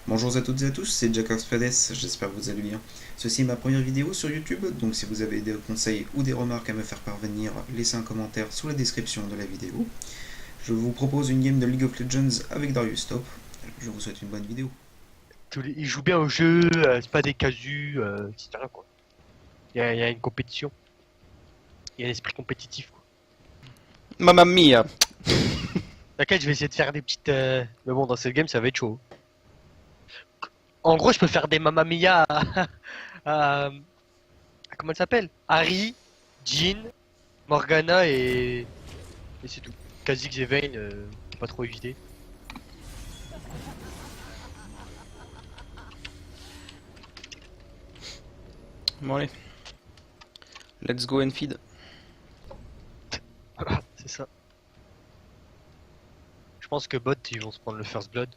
Bonjour à toutes et à tous, c'est Jacox Fades, j'espère que vous allez bien. Ceci est ma première vidéo sur YouTube, donc si vous avez des conseils ou des remarques à me faire parvenir, laissez un commentaire sous la description de la vidéo. Je vous propose une game de League of Legends avec Darius Top. Je vous souhaite une bonne vidéo. Ils jouent bien au jeu, c'est pas des casus, etc. quoi. Il y a une compétition, il y a un esprit compétitif quoi. Mamma mia! T'inquiète, je vais essayer de faire des petites. Mais bon, dans cette game, ça va être chaud. En gros, je peux faire des Mamma Mia à- comment elle s'appelle? Harry, Jean, Morgana et c'est tout. Kha'Zix et Vayne, pas trop éviter. Bon allez. Let's go and feed. Voilà, c'est ça. Je pense que bot, ils vont se prendre le first blood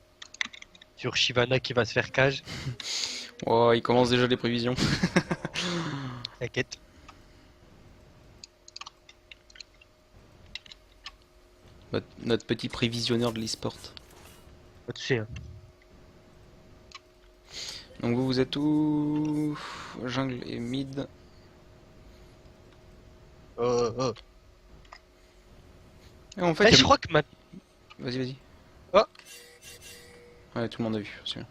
sur Shyvana qui va se faire cage. Oh, il commence déjà les prévisions. T'inquiète. Notre petit prévisionneur de l'e-sport. Pas de soucis, hein. Donc vous êtes où? Jungle et mid. Oh. Et en fait, Eh, je crois que maintenant. vas-y, vas-y. Oh. Ouais, tout le monde a vu, celui-là.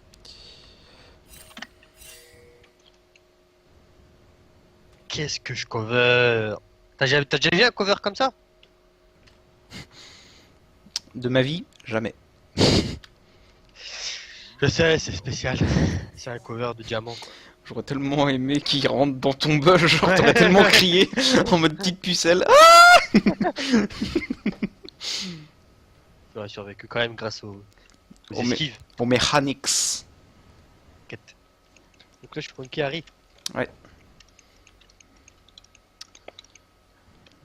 Qu'est-ce que je cover? T'as déjà vu un cover comme ça? De ma vie, jamais. Je sais, c'est spécial. C'est un cover de diamant quoi. J'aurais tellement aimé qu'il rentre dans ton bush, genre Ouais. t'aurais tellement crié en mode petite pucelle. Ah, J'aurais survécu quand même grâce aux Oh, mais- esquives. Aux mechanics. Quête. Donc là, je prends qui arrive.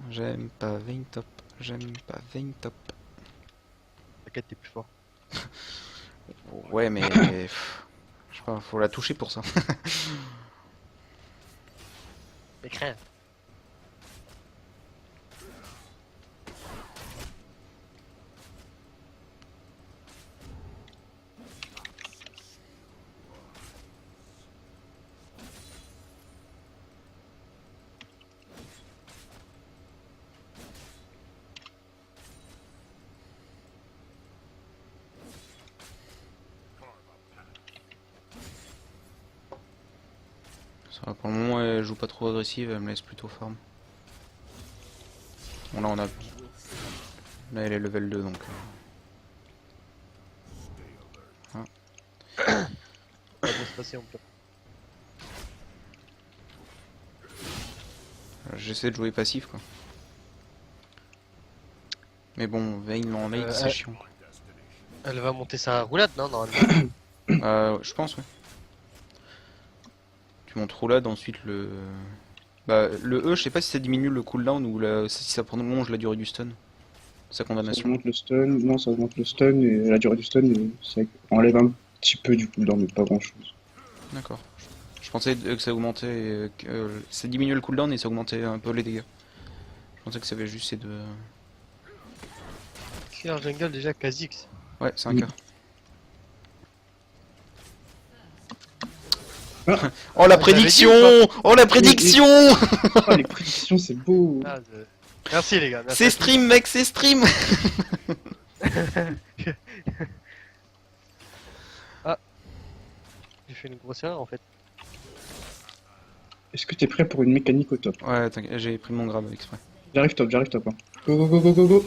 J'aime pas Vayne top. J'aime pas Vayne top. T'inquiète, t'es plus fort. Ouais, mais. Je sais pas, faut la toucher pour ça. Mais crains. Ça va, pour le moment, elle joue pas trop agressive, elle me laisse plutôt farm. Bon, là, on a. Là, elle est level 2 donc. Ça va bien se passer, on peut. J'essaie de jouer passif quoi. Mais bon, Vayne en late, c'est ouais. chiant. Elle va monter sa roulade, non? Normalement. Je pense, ouais. Tu montes roulade, ensuite le. Bah, le E, je sais pas si ça diminue le cooldown ou si ça prolonge la durée du stun. Sa Ça condamnation. augmente le stun, non, ça augmente le stun et la durée du stun, et ça enlève un petit peu du cooldown, mais pas grand chose. D'accord. Je pensais que ça augmentait. Ça diminuait le cooldown et ça augmentait un peu les dégâts. Je pensais que ça avait juste ces deux. Qui est en jungle déjà? Kha'Zix. Ouais, c'est un Oui. cas. Ah, Oh la Vous l'avez dit prédiction! ou Oh la prédiction! oh, les prédictions, c'est beau! Ah, merci les gars. Merci C'est à tous. stream, mec, c'est stream! J'ai fait une grosse erreur en fait. Est-ce que t'es prêt pour une mécanique au top? Ouais, t'inquiète, j'ai pris mon grab exprès. J'arrive top, hein. Go, go, go, go, go, go!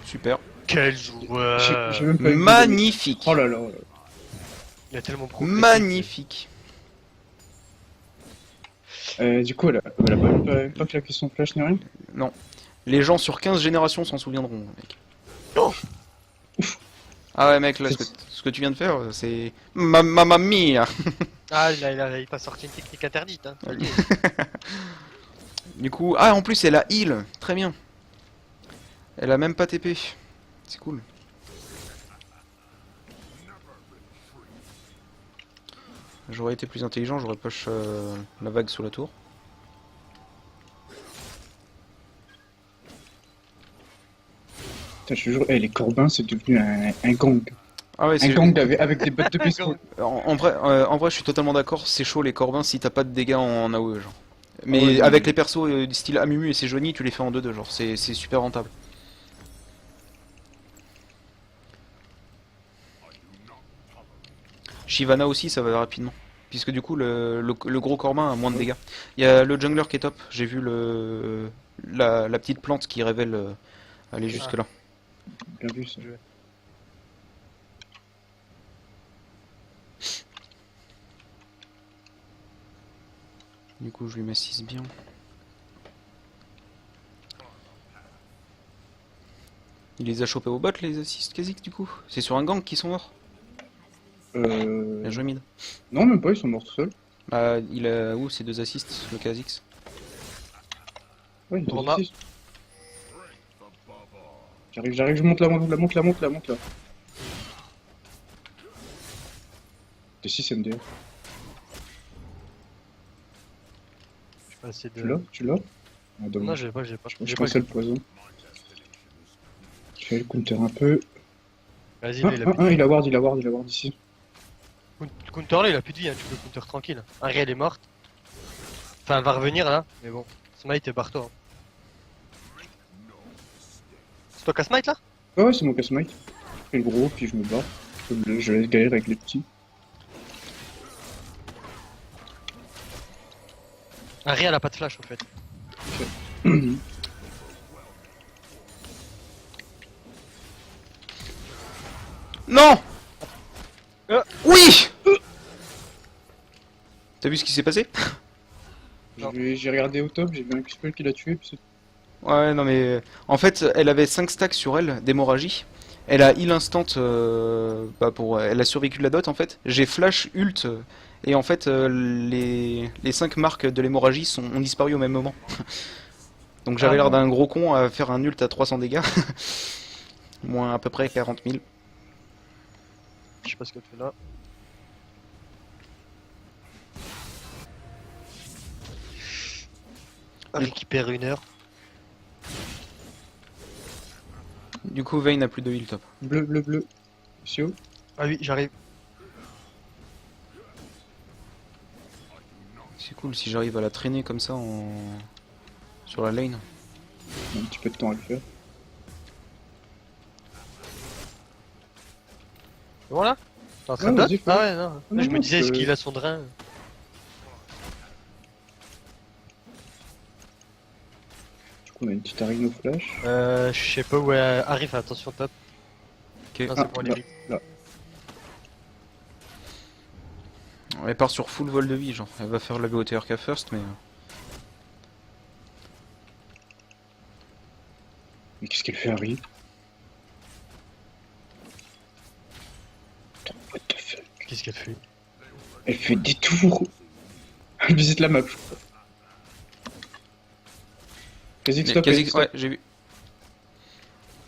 Super. Quel J'ai joueur! même pas eu de- Magnifique! Oh là là, oh là. Il a tellement progressé. Magnifique! Du coup, elle a pas claqué son flash ni rien? Non. Les gens sur 15 générations s'en souviendront, mec. Oh. Ah ouais, mec, là, ce que tu viens de faire, c'est. Mamma mia! Ah, il t'a sorti une technique interdite. Hein. Ça y est. Du coup, en plus, elle a heal. Très bien. Elle a même pas TP. C'est cool. J'aurais été plus intelligent, j'aurais push la vague sous la tour. Putain, je te jure, les Corbins, c'est devenu un gang. Ah ouais, Un c'est gang avec des bottes de baseball. en vrai, je suis totalement d'accord, c'est chaud les Corbins si t'as pas de dégâts en AOE, genre. Mais Ouais, avec mais- les persos du style Amumu et Sejuani, tu les fais en 2-2, genre, c'est super rentable. Shyvana aussi, ça va rapidement. Puisque du coup, le gros Corbin a moins de dégâts. Il y a le jungler qui est top, j'ai vu la petite plante qui révèle aller jusque là. Bien vu ça. Du coup, je lui mets 6 bien. Il les a chopés au bot, les assists Kha'Zix, du coup. C'est sur un gang qu'ils sont morts. Bien joué, mid. Non, même pas, ils sont morts tout seuls. Bah, il a où ces deux assists, le Kha'Zix? Ouais, ils Drama. ont six. J'arrive, je monte là. T'es 6 MDR. Je vais essayer Tu l'as? Ah, Non, dommage. j'ai pas. Je pensais le poison. Je vais le counter un peu. Vas-y, là, il a plus de Il vie. a ward ici. Counter là, il a plus de vie, hein. Tu peux counter tranquille. Ari, elle est morte. Enfin, elle va revenir là, mais bon. Smite et barre-toi. Hein. C'est toi qui as smite là? Ouais, c'est mon casse-mike. Je fais le gros, puis je me barre. Je laisse galérer avec les petits. Ari, elle a pas de flash en fait. Non. Euh. Oui. T'as vu ce qui s'est passé? Non. J'ai regardé au top, j'ai vu un Q-spell qui l'a tué, puis c'est... Ouais, non mais... En fait, elle avait 5 stacks sur elle, d'hémorragie. Elle a heal instant, elle a survécu de la dot en fait. J'ai flash, ult, et en fait, les 5 marques de l'hémorragie ont disparu au même moment. Donc j'avais Ah, l'air bon. d'un gros con à faire un ult à 300 dégâts. Moins à peu près 40 000. Je sais pas ce que tu fais là. Récupère une heure. Du coup, Vayne n'a plus de heal top. Bleu. C'est où? Ah oui, j'arrive. C'est cool si j'arrive à la traîner comme ça sur la lane. Il y a un petit peu de temps à le faire. Voilà. T'es en train Ouais, de vas-y, dot? fais. Ah ouais, non. non, Je me non, disais, est-ce je- qu'il a son drain? Du coup, on a une petite arène au flash. Je sais pas où elle arrive, fais attention top. Ok. Non, c'est pour les là, vies. là. Elle part sur full vol de vie, genre. Elle va faire la BOTRK first, mais... Mais qu'est-ce qu'elle fait, Harry? Putain, what the fuck? Qu'est-ce qu'elle fait? Elle fait des tours. Elle visite la map, je crois. Kha'Zix, stop, Kha'Zix, Kha'Zix, stop. ouais, j'ai vu.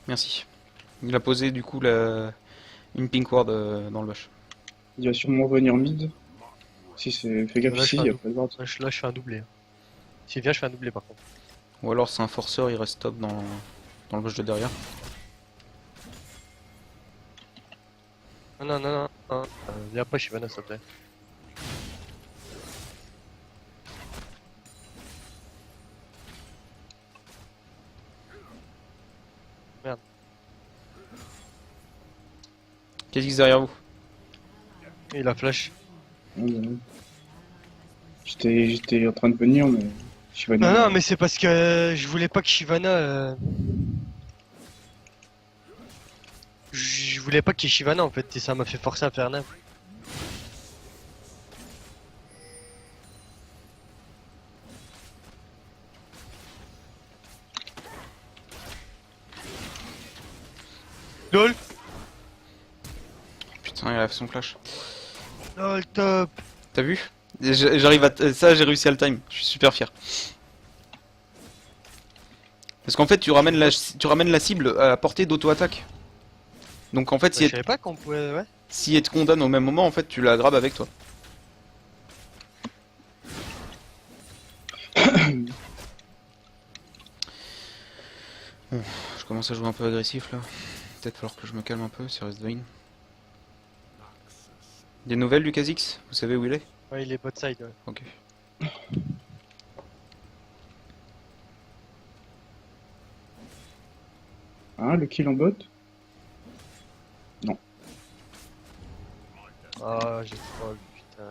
Merci. Il a posé du coup une pink ward dans le bush. Il va sûrement venir mid. Si c'est... Fais gaffe Là, je ici, fais un il y a double. pas de ward. Là, je fais un doublé. S'il vient, je fais un doublé par contre. Ou alors c'est un forceur, il reste top dans le bush de derrière. Non. Viens pas, Shyvana, s'il te plaît. Kha'Zix derrière vous. Il a flash. Ouais, ouais. J'étais en train de venir, mais... Je suis venu. Non, mais c'est parce que je voulais pas que Shyvana. Je voulais pas qu'il y ait Shyvana en fait, et ça m'a fait forcer à faire nain. LOL. Putain, il a fait son flash. LOL top. T'as vu? J'arrive à... Ça, j'ai réussi à le time. Je suis super fier. Parce qu'en fait, tu ramènes la cible à la portée d'auto-attaque. Donc en fait, Je savais pas qu'on pouvait. Ouais. si elle te condamne au même moment, en fait, tu la grabes avec toi. Je commence à jouer un peu agressif là. Peut-être falloir que je me calme un peu, Sirius Vayne. Des nouvelles du Kha'Zix? Vous savez où il est? Ouais, il est bot side. Ouais. Ok. Ah, le kill en bot? Ah, j'ai trop, putain.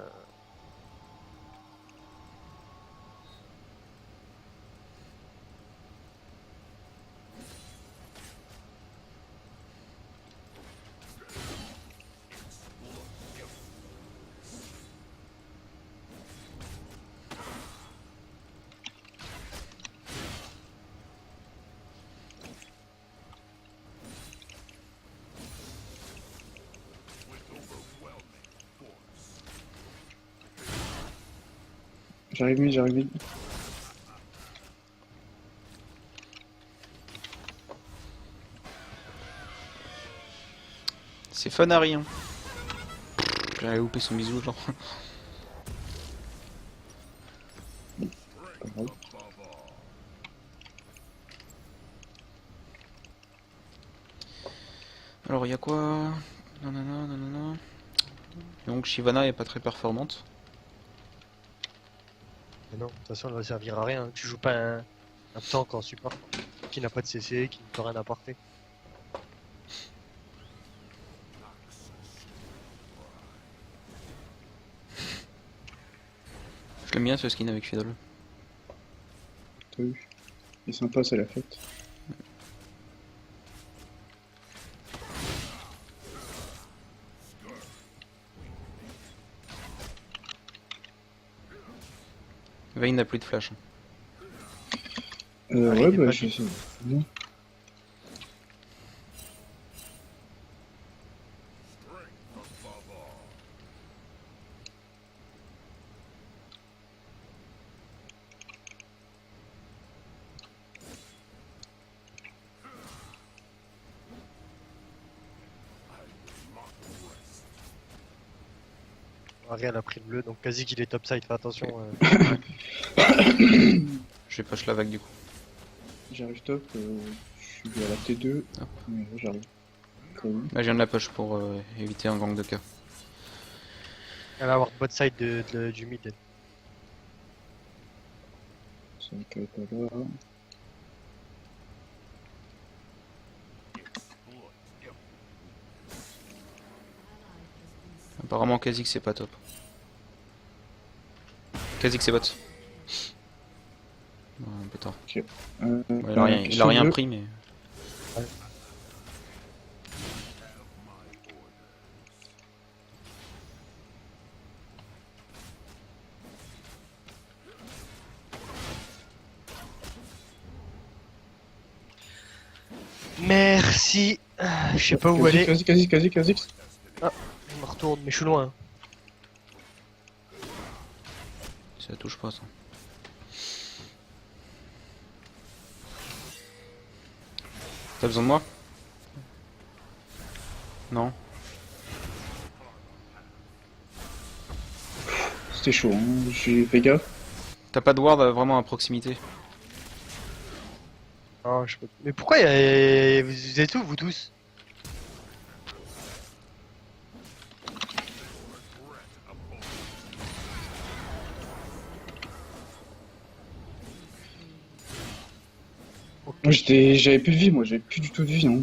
J'arrive mid, j'arrive mid. C'est fun à rien. J'avais loupé son bisou genre. Pas grave. Alors il y a quoi? Nanana, nanana. Donc Shyvana est pas très performante. Mais non, de toute façon, elle va servir à rien. Tu joues pas un tank en support qui n'a pas de CC, qui ne peut rien apporter. Je l'aime bien ce skin avec Fiddle. T'as vu? Il est sympa, c'est la fête. Vayne n'a plus de flash. Allez, Ouais, il est bah, pas je dit. sais. Bon. Ariel a pris le bleu, donc quasi qu'il est topside, fais attention. Je vais push la vague du coup. J'arrive top, je suis à la T2. Hop. Mais là, j'arrive. Cool. Là je viens de la push pour éviter un gang de cas. Elle va avoir bot side du mid. Ça va être là. Apparemment Kha'Zix c'est pas top. Kha'Zix c'est bot. Ouais, un peu tard. Ouais, il a rien pris mais... Merci. Je sais pas où aller. Quasi. Je me retourne, mais je suis loin. Ça touche pas ça. T'as besoin de moi? Non. C'était chaud, hein. J'ai fait gaffe. T'as pas de ward vraiment à proximité. Oh, je peux... Mais pourquoi vous êtes où, vous tous? Moi, j'avais plus de vie, moi, j'avais plus du tout de vie, non.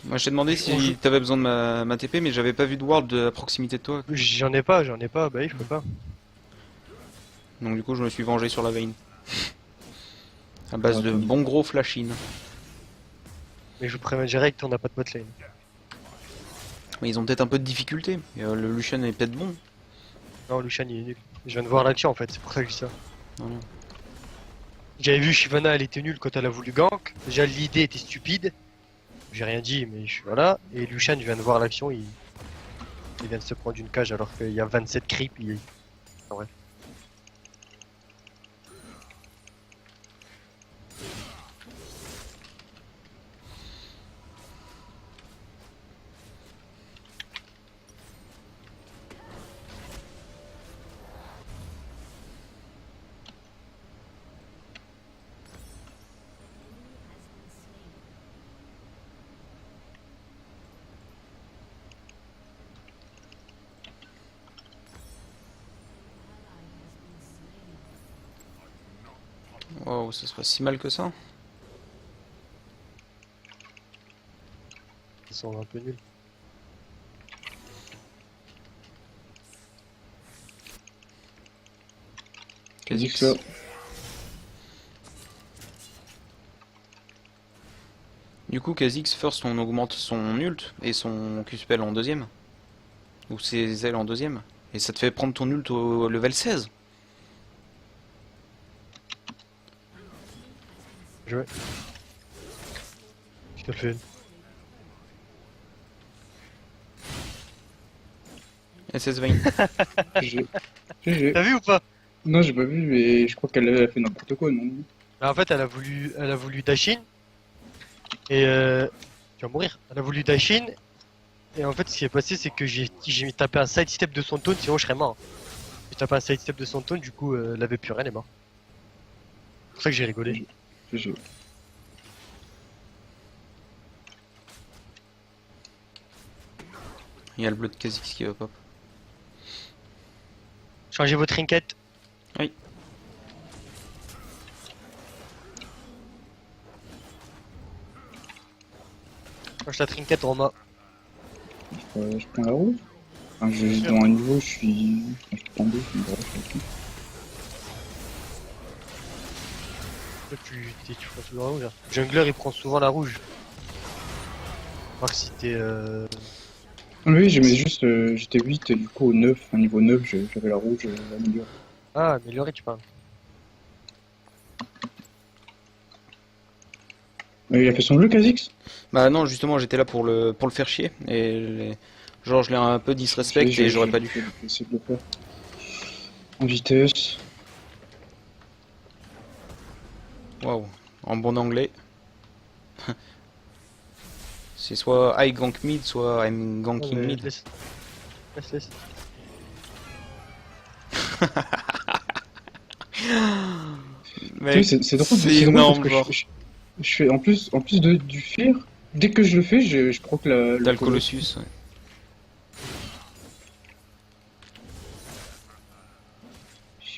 Moi je t'ai demandé si t'avais besoin de ma TP mais j'avais pas vu de ward à proximité de toi. J'en ai pas, bah oui, je peux pas. Donc du coup je me suis vengé sur la Vayne. À base de Attends. bons gros flash-in. Mais je vous préviens direct, on n'a pas de bot lane. Mais ils ont peut-être un peu de difficulté. Et, le Lucian est peut-être bon. Non, Lucian il est nul. Je viens de voir l'action en fait, c'est pour ça que je dis ça. Voilà. J'avais vu Shyvana, elle était nulle quand elle a voulu gank. Déjà l'idée était stupide. J'ai rien dit, mais je suis voilà. Et Lucian, je viens de voir l'action, il vient de se prendre une cage alors qu'il y a 27 creeps. En vrai. Waouh, ça serait si mal que ça. Ils sont un peu nuls. Kha'Zix. là. Du coup, Kha'Zix, first, on augmente son ult et son Q-spell en deuxième. Ou ses ailes en deuxième. Et ça te fait prendre ton ult au level 16. Je te le fais. SS Vayne. GG. GG. T'as vu ou pas? Non, j'ai pas vu, mais je crois qu'elle a fait n'importe quoi, non? En fait, elle a voulu dash in. Et tu vas mourir. Elle a voulu dash in. Et en fait, ce qui est passé, c'est que j'ai tapé un sidestep de son taunt, sinon je serais mort. J'ai tapé un sidestep de son taunt, du coup, elle avait plus rien, elle est morte. C'est pour ça que j'ai rigolé. GG. Il y a le bleu de Kha'Zix qui va pop. Changez votre trinket. Oui. Change ta trinket, Romain. Je prends la roue. Enfin, dans un niveau, je suis. Enfin, je prends deux, je me branche là-dessus. Toi, tu prends toujours la rouge. Hein. Jungler, il prend souvent la rouge. Voir si t'es. Oui, j'aimais juste. J'étais 8, et du coup, au 9, un niveau 9, j'avais la rouge améliorée. Ah, amélioré, tu parles. Il a fait son bleu, Kha'Zix? Bah non, justement, j'étais là pour le faire chier. Genre, je l'ai un peu disrespect et j'aurais pas dû. Je vais essayer de le faire. En vitesse. Waouh. En bon anglais. C'est soit I gank mid, soit I'm ganking mid. Laisse. Laisse. Mec, C'est drôle, c'est drôle énorme, parce genre. que je fais en plus du fer, dès que je le fais, je proc T'as le Colossus, ouais.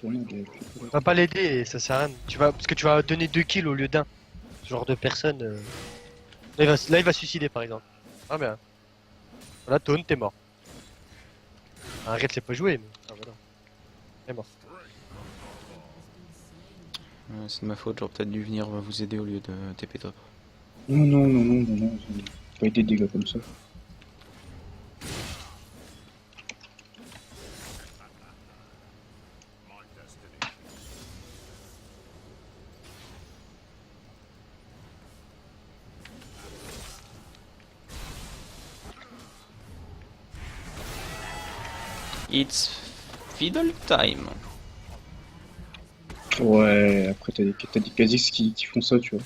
On va pas l'aider, ça sert à rien. Parce que tu vas donner 2 kills au lieu d'un. Ce genre de personne. Là, il va se suicider par exemple. Ah bien. Voilà, Taunt, t'es mort. Arrête, c'est pas joué, mais. Ah voilà. T'es mort. C'est de ma faute, j'aurais peut-être dû venir vous aider au lieu de TP top. Non, pas été de dégâts comme ça. It's fiddle time. Ouais, après t'as des Kha'Zix qui font ça, tu vois.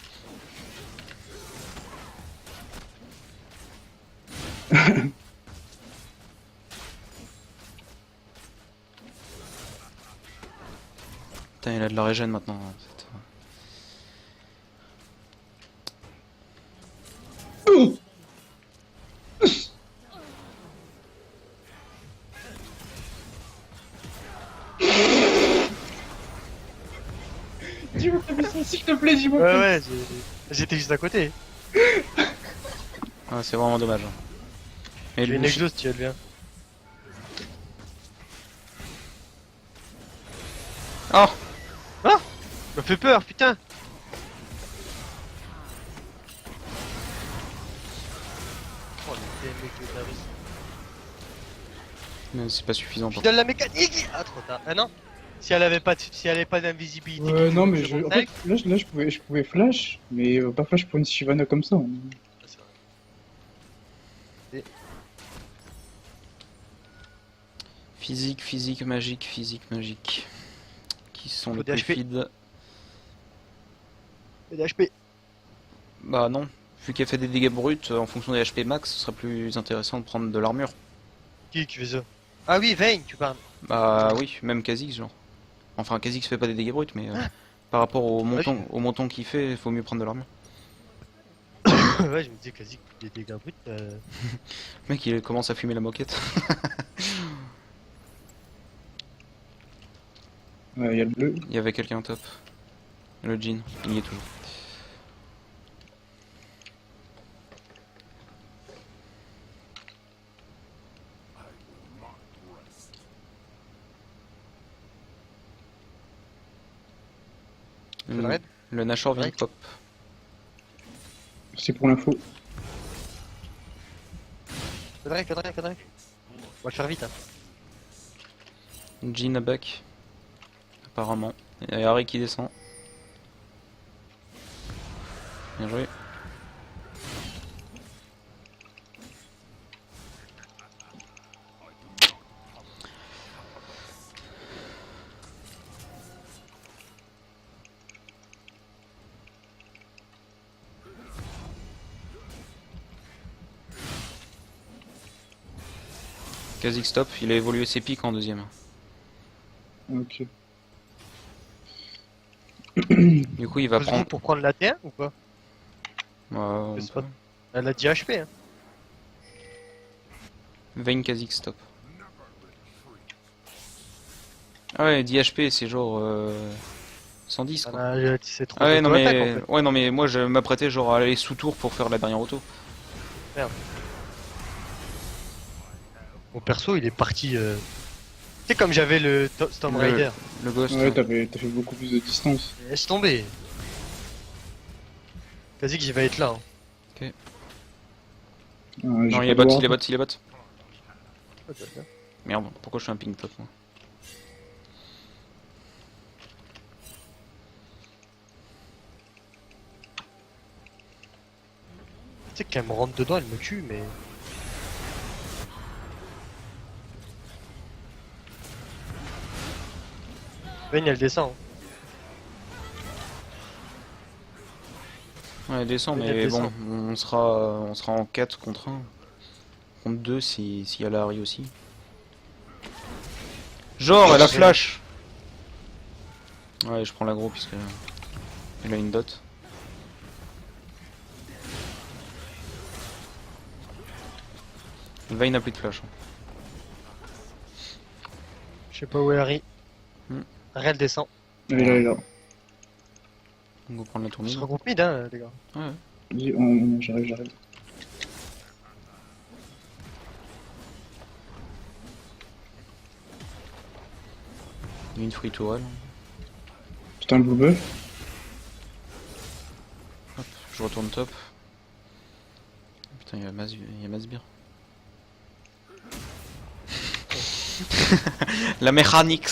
Putain, il a de la régène maintenant. En fait. Dis-moi ça, s'il te plaît, dis-moi. Ouais, j'étais juste à côté. Ah, c'est vraiment dommage. Mais J'ai le une boucher- exhaust, tu vas bien. Oh, Me fait peur, putain. Oh, les mecs de Darius. mais c'est pas suffisant. Je Par donne la mécanique. Ah, trop tard. Ah non. Si elle avait pas d'invisibilité. Non, mais en fait, là, je pouvais flash, mais pas flash pour une Shyvana comme ça. Hein. Physique, magique. Qui sont Faut les des plus HP. feed? Et d'HP. Bah non. Vu qu'elle fait des dégâts bruts, en fonction des HP max, ce serait plus intéressant de prendre de l'armure. Qui fait ça? Ah oui, Vayne, tu parles. Bah oui, même Kha'Zix genre. Enfin, Kha'Zix fait pas des dégâts bruts, mais par rapport au montant qu'il fait, il faut mieux prendre de l'armure. Ouais, je me disais quasi que des dégâts bruts. Le mec, il commence à fumer la moquette. Il y a le bleu. Il y avait quelqu'un top. Le Jhin, il y est toujours. Je le raid. Le Nashor vient de Ouais. pop. Merci pour l'info. Que Drake. On va le faire vite. Hein. Jhin à back. Apparemment. Il y a Harry qui descend. Bien joué. Kha'Zix stop, il a évolué ses pics en deuxième. Ok. Du coup il va Faut se prendre... groupe pour prendre la T1 ou pas? on Je sais peut- pas. Elle a dit HP. Hein. Vayne Kha'Zix stop. Ah ouais, 10 HP c'est genre 110 quoi. C'est trop Ah ouais, non d'auto-attaque, mais... en fait. ouais non mais moi je m'apprêtais genre à aller sous tour pour faire la dernière auto. Mon perso, il est parti. C'est comme j'avais le Storm Le- Raider. Le ghost. Ouais, t'as fait beaucoup plus de distance. Laisse tomber. Vas-y que j'y vais être là. Hein. Non il est bot, il est bot, il est bot. Merde, pourquoi je suis un ping top moi? Tu sais qu'elle me rentre dedans, elle me tue, mais. Vayne, elle descend. Hein. Ouais, descend, Elle mais descend. bon, on sera en 4 contre 1. Contre 2 s'il y a la Harry aussi. Genre, elle a flash! Ouais, je prends l'aggro puisque elle a une dot. Vayne n'a plus de flash. Je sais pas où est Harry. Hmm. Harry, elle descend. Elle est là, elle est là. On va prendre la On tournée. se regroupe mid, hein, les gars. Ouais. Vas-y, j'arrive. Il y a une free tourelle. Putain, le blue buff. Hop, je retourne top. Putain, il y a Masbir. La mécanique.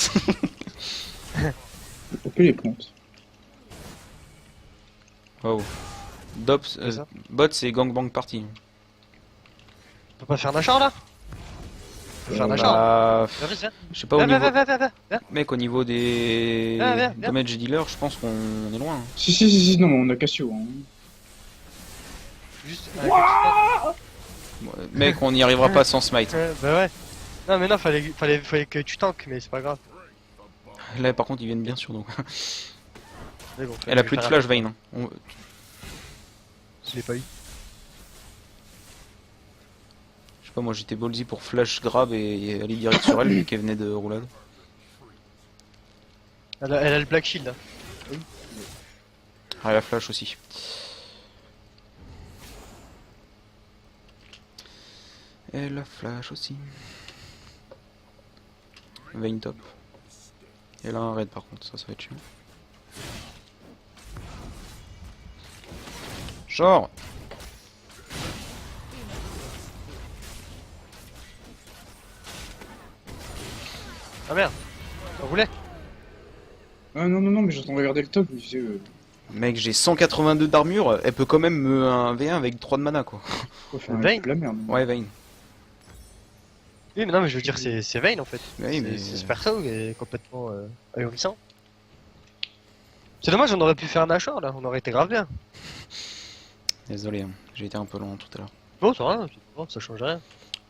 OP les plantes. Wow. Dops, C'est ça. bot c'est gangbang party. On peut pas faire Nashor là? On peut faire Nashor. Bah, Viens, viens. je sais pas au Viens, niveau... viens. Mec, au niveau des Viens. damage dealer, je pense qu'on est loin. Hein. Si, non, mais on a Cassio. Hein. Juste. Bon, mec, on n'y arrivera pas sans smite. Bah ouais. Non, mais non, fallait que tu tankes, mais c'est pas grave. Là, par contre, ils viennent bien sûr donc. Mais bon, Elle a plus de flash, Vayne. Hein. Je l'ai pas eu. Je sais pas, moi j'étais ballsy pour flash grab et aller direct sur elle, vu qu'elle venait de roulade. Elle a le Black Shield. Hein. Ah, la flash aussi. Et la flash aussi. Vayne top. Et là un raid par contre, ça va être chiant. Genre. Ah merde. On voulait. Ah non, mais j'attends de regarder le top. Je disais, Mec, j'ai 182 d'armure, elle peut quand même me un V1 avec 3 de mana quoi. faut faire un Vayne. peu de la merde. Ouais, Vayne. Oui, mais non, mais je veux dire, c'est Vayne en fait. Oui, mais. C'est ce perso qui est complètement ahurissant. C'est dommage, on aurait pu faire Nashor là, on aurait été grave bien. Désolé, hein. J'ai été un peu lent tout à l'heure. Bon, c'est rien, ça change rien.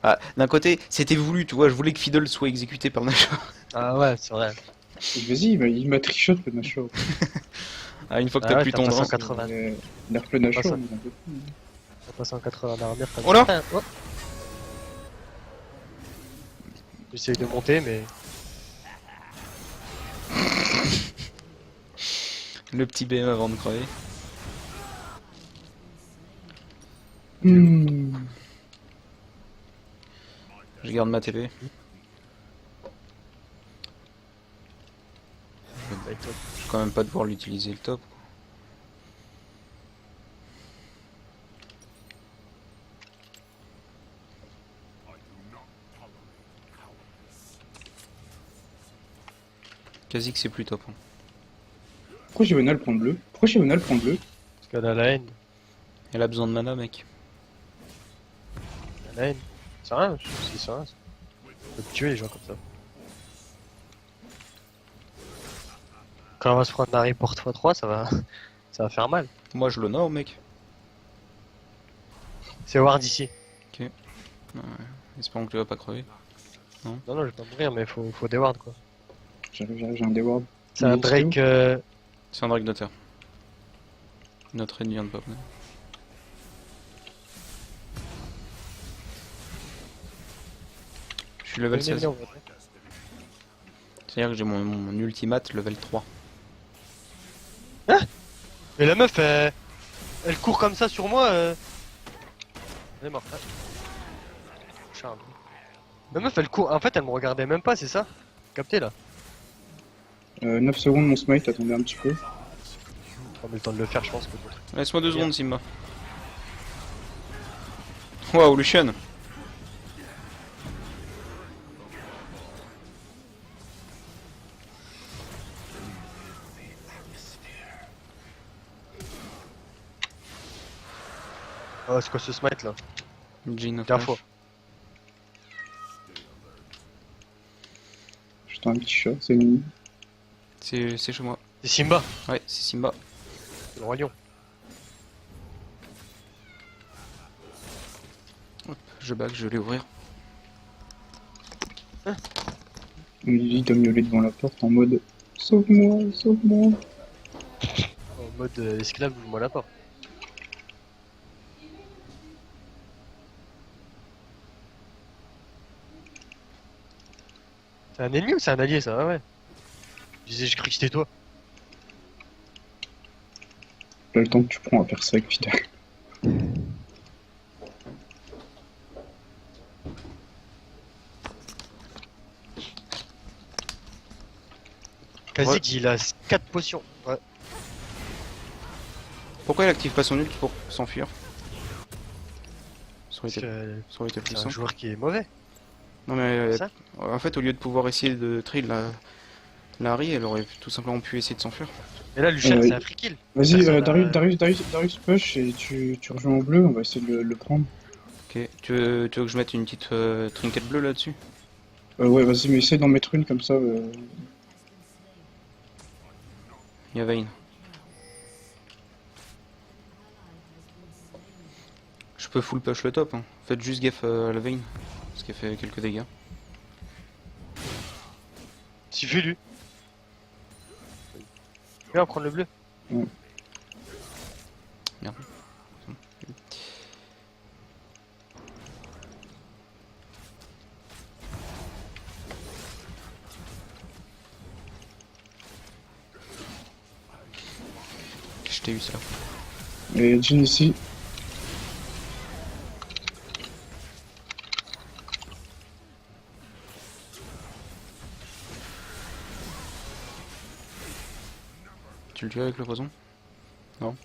Ah, d'un côté, c'était voulu, tu vois, je voulais que Fiddle soit exécuté par Nashor. Ah ouais, c'est vrai. Vas-y, il m'a trichot le Nashor. Ah, une fois que Ah t'as ouais, plus t'as ton pas drain. 180. Nerf le Nashor, ça. mais un peu plus. On passe en 80 d'armure. Oh là Oh. J'essaye de monter, mais. Le petit BM avant de crever. Je garde ma TP. Bah, top. Je vais quand même pas devoir l'utiliser le top. Quasi que c'est plus top. Hein. Pourquoi j'ai Venal prendre bleu? Pourquoi j'ai Venal prendre bleu? Parce qu'elle a la haine. Elle a besoin de mana, mec. Elle a la haine. C'est rien, c'est rien. Faut tuer les gens comme ça. Quand on va se prendre un report x3, ça va faire mal. Moi je l'honore, mec. C'est Ward ici. Espérons que tu vas pas crever. Non, non, je vais pas mourir, mais faut des wards quoi. J'arrive, j'ai un Deward. C'est un Il est Drake. C'est un Drake de terre. Notre ennemi vient de pop. Je suis level 16. C'est-à-dire que j'ai mon ultimate level 3. Mais la meuf, elle court comme ça sur moi. Elle est morte. Charme. La meuf, elle court. En fait, elle me regardait même pas, c'est ça? Capté là? 9 secondes, mon smite, attendez un petit peu. On met le temps de le faire, je pense. Peut-être. Laisse-moi 2 secondes, Simba. Waouh, Lucian. Oh, c'est quoi ce smite là? Jean Dernière fois. Juste un petit chat, c'est mignon. C'est chez moi. C'est Simba, Ouais, c'est Simba. le roi lion. Hop, je back, je vais l'ouvrir. On me dit de miauler devant la porte en mode sauve-moi, sauve-moi. En mode esclave, ouvre-moi la porte. C'est un ennemi ou c'est un allié ça? Ah ouais. Je disais, je cru que c'était toi. Là, le temps que tu prends à faire ça, putain. Kazik, il a 4 potions. Ouais. Pourquoi il active pas son ult pour s'enfuir? Ça aurait Parce été, que ça aurait été plus c'est un simple. joueur qui est mauvais. Non mais Ça en fait au lieu de pouvoir essayer de trail la Harry, elle aurait tout simplement pu essayer de s'enfuir. Et là, Lucian, oui. c'est un free kill. Vas-y, Personne Darius push et tu rejoins au bleu, on va essayer de le prendre. Ok, tu veux que je mette une petite trinket bleue là-dessus? Ouais, vas-y, mais essaye d'en mettre une comme ça. Il y a Vayne. Je peux full push le top, hein. Faites juste gaffe à la Vayne, parce qu'elle fait quelques dégâts. Suffit lui. Viens, prendre le bleu. Merde. Je t'ai eu ça. Et Jin ici. Tu le tues avec le poison? Non,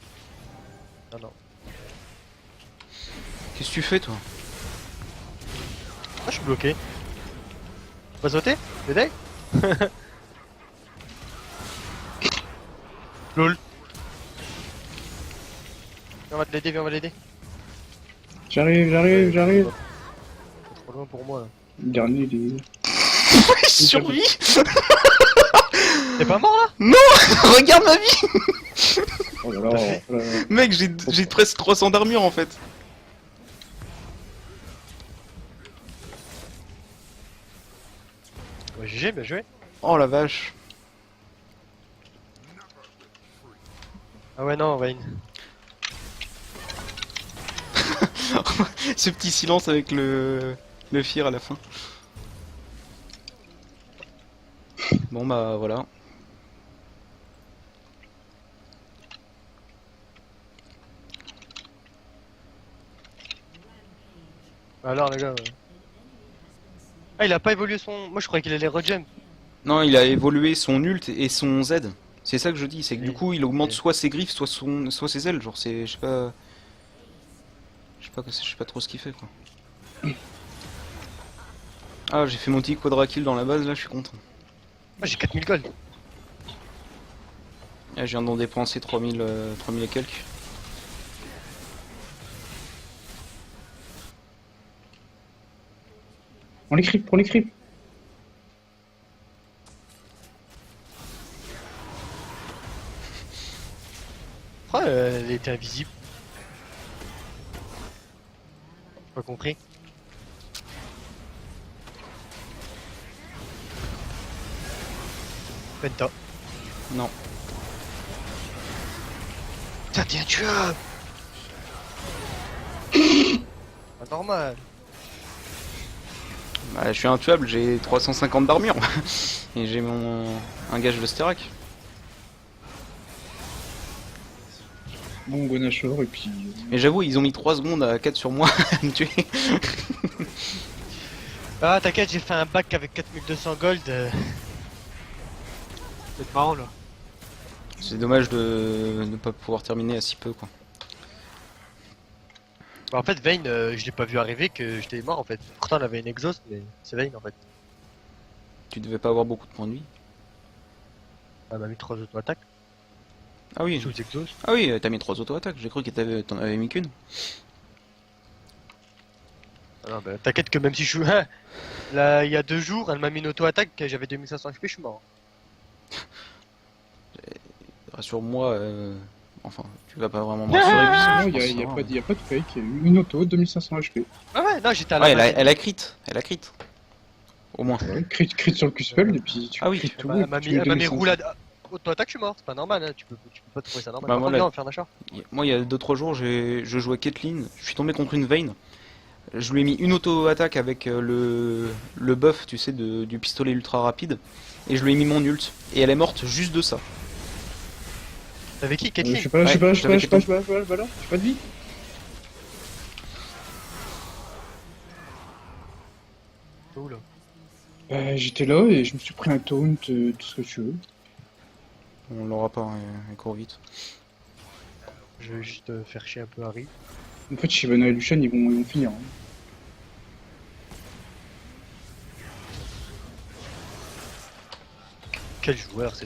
non. Qu'est-ce que tu fais toi? Ah, je suis bloqué. Tu vas sauter? L'aider? LOL. Viens, on va te l'aider, viens, on va l'aider. J'arrive. C'est trop loin pour moi là. Le dernier, il est. Je survis. T'es pas mort là? Regarde ma vie. Oh là là. Oh là là. Mec, j'ai presque 300 d'armure en fait. Ouais, GG, bien joué. Oh la vache. Ah ouais, non, Vayne. Ce petit silence avec le fear à la fin. Bon bah voilà. Alors les gars. Ah, il a pas évolué son. Moi je croyais qu'il allait rejump. Non, il a évolué son ult et son Z. C'est ça que je dis, c'est que du Oui. coup il augmente Oui. soit ses griffes, soit ses ailes. Genre c'est, je sais pas trop ce qu'il fait quoi. Ah, j'ai fait mon petit quadra kill dans la base là, je suis content. Moi j'ai 4000 gold. Ah, je viens d'en dépenser 3000 et quelques. Prends les creeps. Pourquoi elle était invisible? Pas compris. Penta. Non. Putain, t'es un tueur! Pas normal. Bah, je suis intuable, j'ai 350 d'armure. Et j'ai un gage de Sterak. Bon, Gonachor, et puis. Mais j'avoue, ils ont mis 3 secondes à 4 sur moi à me tuer. Ah, t'inquiète, j'ai fait un bac avec 4200 gold. C'est marrant là. C'est dommage de ne pas pouvoir terminer à si peu quoi. Bah, en fait, Vayne, je l'ai pas vu arriver que j'étais mort en fait. Pourtant, on avait une exhaust, mais c'est Vayne en fait. Tu devais pas avoir beaucoup de points de vie. Elle m'a mis 3 auto-attaques Ah oui, sous exhaust. ah oui, t'as mis 3 auto-attaques, j'ai cru que t'en avais mis qu'une. Ah non, bah, t'inquiète que même si je suis. Hein, là, il y a 2 jours, elle m'a mis une auto-attaque, j'avais 2500 HP, je suis mort. Rassure-moi, enfin, tu vas pas vraiment me rassurer. puisque Non, je il pense y a, que ça va. y a pas de fake. Il y a eu une auto, 2500 HP. Ah ouais, non, j'étais à Ouais, la elle a crit, elle a crit. Au moins. Ouais, crit sur le Q-spell, et puis tu Ah oui. crit tout. Elle et m'a puis mis, tu elle m'a mis 2500. roulade. Auto-attaque, je suis mort, c'est pas normal, hein. Tu peux pas trouver ça normal. Bah, Par moi, contre, là- là, on va faire un achat. Moi, il y a 2-3 jours, je jouais Caitlyn, je suis tombé contre une Vayne. Je lui ai mis une auto-attaque avec le buff, tu sais, du pistolet ultra rapide. Et je lui ai mis mon ult. Et elle est morte juste de ça. T'avais qui, Je Caitlyn? sais pas, je sais Ouais, pas, je sais pas, je sais pas, j'avais je sais pas, voilà, j'ai pas de vie. Où là? J'étais là et je me suis pris un taunt, tout ce que tu veux. On l'aura pas, elle court vite. Je vais juste faire chier un peu Harry. En fait, Shyvana et Lucian, ils vont finir. Hein. Quel joueur, c'est